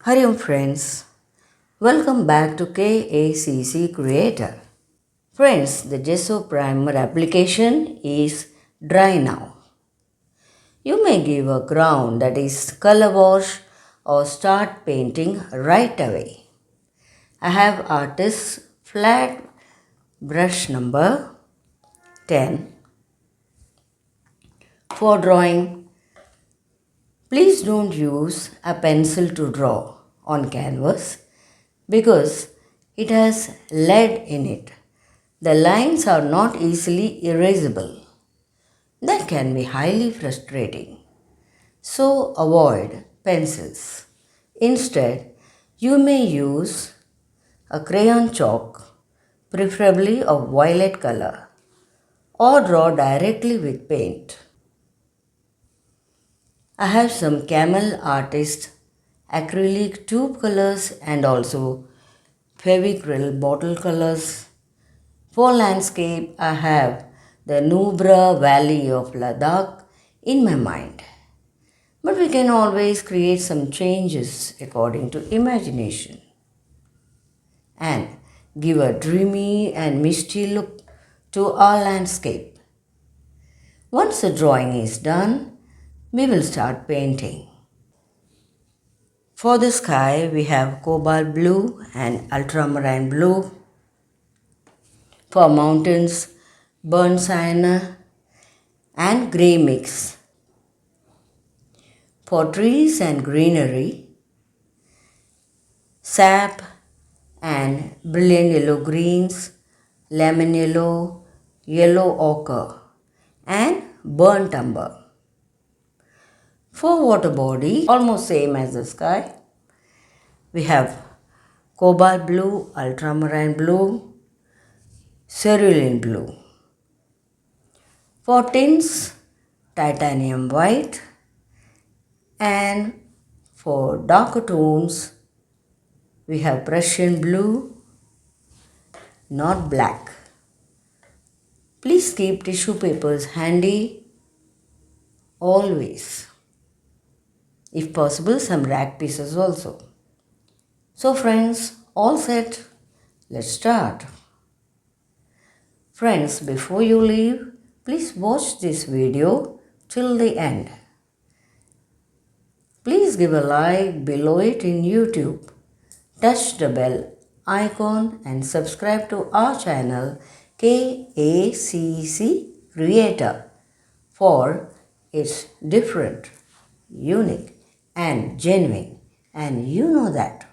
Hariom friends, welcome back to KACC Creator. Friends, the gesso primer application is dry now. You may give a ground that is color wash or start painting right away. I have artist's flat brush number 10 for drawing. Please don't use a pencil to draw on canvas because it has lead in it. The lines are not easily erasable. That can be highly frustrating. So avoid pencils. Instead, you may use a crayon chalk, preferably of violet color, or draw directly with paint. I have some Camel Artists Acrylic Tube colors and also Fevicryl bottle colors. For landscape, I have the Nubra Valley of Ladakh in my mind. But we can always create some changes according to imagination and give a dreamy and misty look to our landscape. Once the drawing is done, we will start painting. For the sky, we have cobalt blue and ultramarine blue. For mountains, burnt sienna and grey mix. For trees and greenery, sap and brilliant yellow greens, lemon yellow, yellow ochre and burnt umber. For water body, almost same as the sky, we have cobalt blue, ultramarine blue, cerulean blue. For tints, titanium white, and for darker tones, we have Prussian blue, not black. Please keep tissue papers handy always. If possible, some rag pieces also. So friends, all set. Let's start. Friends, before you leave, please watch this video till the end. Please give a like below it in YouTube. Touch the bell icon and subscribe to our channel KACC Creator for it's different, unique and genuine, and you know that.